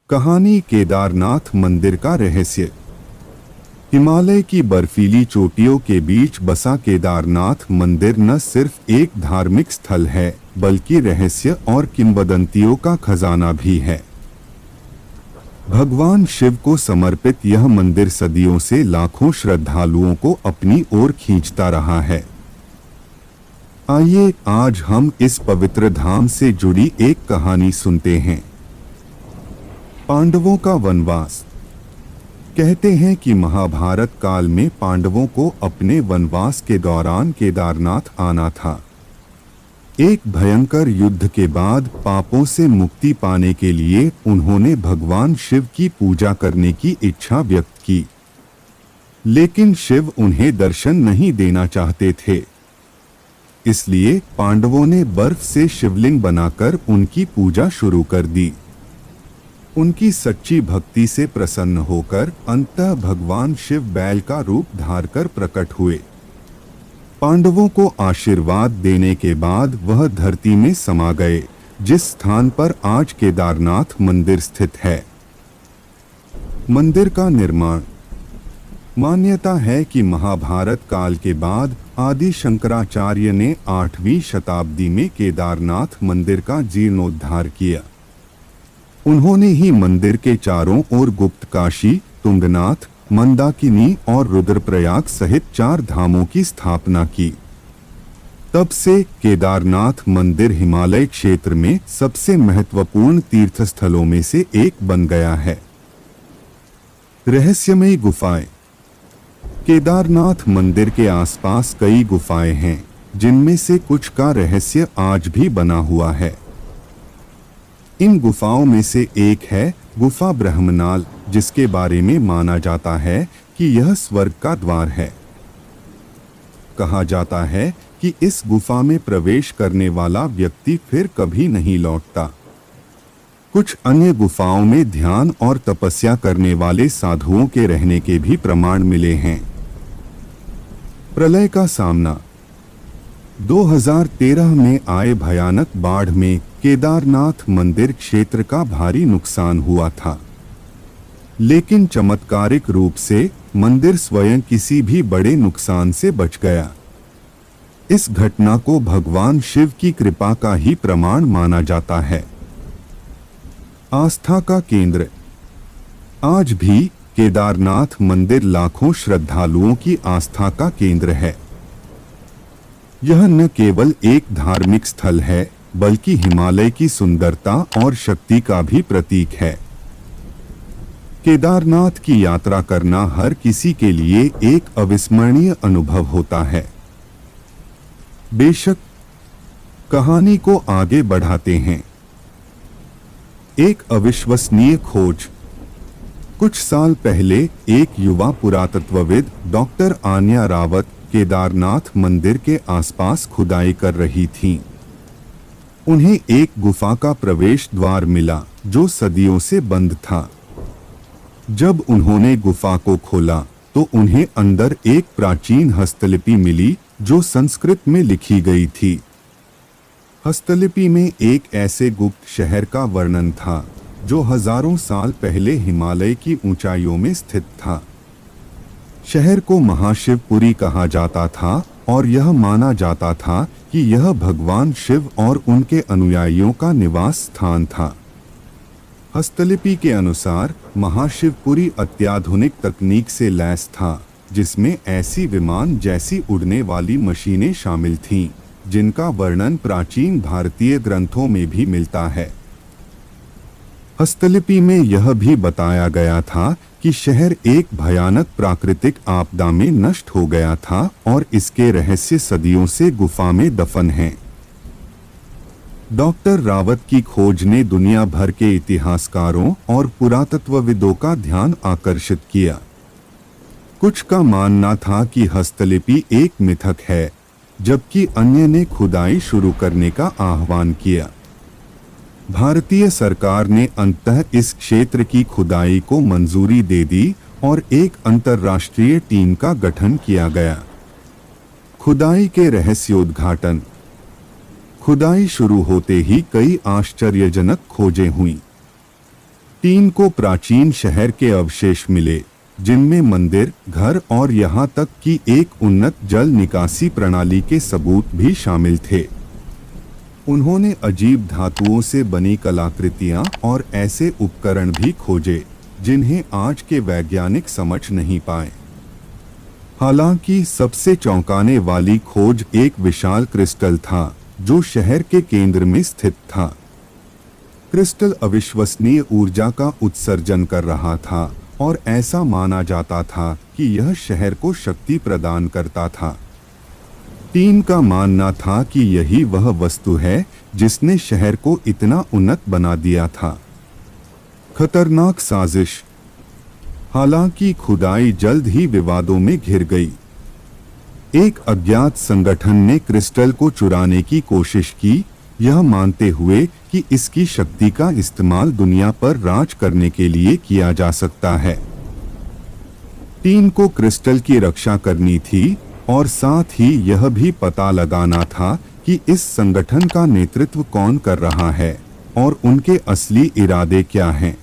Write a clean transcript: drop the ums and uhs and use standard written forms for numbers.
कहानी केदारनाथ मंदिर का रहस्य। हिमालय की बर्फीली चोटियों के बीच बसा केदारनाथ मंदिर न सिर्फ एक धार्मिक स्थल है बल्कि रहस्य और किंवदंतियों का खजाना भी है। भगवान शिव को समर्पित यह मंदिर सदियों से लाखों श्रद्धालुओं को अपनी ओर खींचता रहा है। आइए आज हम इस पवित्र धाम से जुड़ी एक कहानी सुनते हैं। पांडवों का वनवास। कहते हैं कि महाभारत काल में पांडवों को अपने वनवास के दौरान केदारनाथ आना था। एक भयंकर युद्ध के बाद पापों से मुक्ति पाने के लिए उन्होंने भगवान शिव की पूजा करने की इच्छा व्यक्त की, लेकिन शिव उन्हें दर्शन नहीं देना चाहते थे। इसलिए पांडवों ने बर्फ से शिवलिंग बनाकर उनकी पूजा शुरू कर दी। उनकी सच्ची भक्ति से प्रसन्न होकर अंततः भगवान शिव बैल का रूप धारकर प्रकट हुए। पांडवों को आशीर्वाद देने के बाद वह धरती में समा गए, जिस स्थान पर आज केदारनाथ मंदिर स्थित है। मंदिर का निर्माण। मान्यता है कि महाभारत काल के बाद आदि शंकराचार्य ने 8वीं शताब्दी में केदारनाथ मंदिर का जीर्णोद्धार किया। उन्होंने ही मंदिर के चारों ओर गुप्तकाशी, तुंगनाथ, मंदाकिनी और रुद्रप्रयाग सहित 4 धामों की स्थापना की। तब से केदारनाथ मंदिर हिमालय क्षेत्र में सबसे महत्वपूर्ण तीर्थस्थलों में से एक बन गया है। रहस्यमयी गुफाएं। केदारनाथ मंदिर के आसपास कई गुफाएं हैं, जिनमें से कुछ का रहस्य आज भी बना हुआ है। इन गुफाओं में से एक है गुफा ब्रह्मनाल, जिसके बारे में माना जाता है कि यह स्वर्ग का द्वार है। कहा जाता है कि इस गुफा में प्रवेश करने वाला व्यक्ति फिर कभी नहीं लौटता। कुछ अन्य गुफाओं में ध्यान और तपस्या करने वाले साधुओं के रहने के भी प्रमाण मिले हैं। प्रलय का सामना। 2013 में आए भयानक बाढ़ में केदारनाथ मंदिर क्षेत्र का भारी नुकसान हुआ था, लेकिन चमत्कारिक रूप से मंदिर स्वयं किसी भी बड़े नुकसान से बच गया। इस घटना को भगवान शिव की कृपा का ही प्रमाण माना जाता है। आस्था का केंद्र। आज भी केदारनाथ मंदिर लाखों श्रद्धालुओं की आस्था का केंद्र है। यह न केवल एक धार्मिक स्थल है बल्कि हिमालय की सुंदरता और शक्ति का भी प्रतीक है। केदारनाथ की यात्रा करना हर किसी के लिए एक अविस्मरणीय अनुभव होता है। बेशक, कहानी को आगे बढ़ाते हैं। एक अविश्वसनीय खोज। कुछ साल पहले एक युवा पुरातत्वविद डॉक्टर आन्या रावत केदारनाथ मंदिर के आसपास खुदाई कर रही थीं। उन्हें एक गुफा का प्रवेश द्वार मिला जो सदियों से बंद था। जब उन्होंने गुफा को खोला तो उन्हें अंदर एक प्राचीन हस्तलिपि मिली जो संस्कृत में लिखी गई थी। हस्तलिपि में एक ऐसे गुप्त शहर का वर्णन था जो हजारों साल पहले हिमालय की ऊंचाइयों में स्थित था। शहर को महाशिवपुरी कहा जाता था और यह माना जाता था कि यह भगवान शिव और उनके अनुयायियों का निवास स्थान था। हस्तलिपि के अनुसार महाशिवपुरी अत्याधुनिक तकनीक से लैस था, जिसमें ऐसी विमान जैसी उड़ने वाली मशीनें शामिल थीं, जिनका वर्णन प्राचीन भारतीय ग्रंथों में भी मिलता है। हस्तलिपि में यह भी बताया गया था कि शहर एक भयानक प्राकृतिक आपदा में नष्ट हो गया था और इसके रहस्य सदियों से गुफा में दफन हैं। डॉक्टर रावत की खोज ने दुनिया भर के इतिहासकारों और पुरातत्वविदों का ध्यान आकर्षित किया। कुछ का मानना था कि हस्तलिपि एक मिथक है, जबकि अन्य ने खुदाई शुरू करने का आह्वान किया। भारतीय सरकार ने अंततः इस क्षेत्र की खुदाई को मंजूरी दे दी और एक अंतर्राष्ट्रीय टीम का गठन किया गया। खुदाई के रहस्योद्घाटन। खुदाई शुरू होते ही कई आश्चर्यजनक खोजें हुईं। टीन को प्राचीन शहर के अवशेष मिले, जिनमें मंदिर, घर और यहाँ तक कि एक उन्नत जल निकासी प्रणाली के सबूत भी शामिल थे। उन्होंने अजीब धातुओं से बनी कलाकृतियां और ऐसे उपकरण भी खोजे जिन्हें आज के वैज्ञानिक समझ नहीं पाए। हालांकि सबसे चौंकाने वाली खोज एक विशाल क्रिस्टल था जो शहर के केंद्र में स्थित था। क्रिस्टल अविश्वसनीय ऊर्जा का उत्सर्जन कर रहा था और ऐसा माना जाता था कि यह शहर को शक्ति प्रदान करता था। टीन का मानना था कि यही वह वस्तु है जिसने शहर को इतना उन्नत बना दिया था। खतरनाक साजिश। हालांकि खुदाई जल्द ही विवादों में घिर गई। एक अज्ञात संगठन ने क्रिस्टल को चुराने की कोशिश की, यह मानते हुए कि इसकी शक्ति का इस्तेमाल दुनिया पर राज करने के लिए किया जा सकता है। टीन को क्रिस्टल की रक्षा करनी थी और साथ ही यह भी पता लगाना था कि इस संगठन का नेतृत्व कौन कर रहा है और उनके असली इरादे क्या हैं।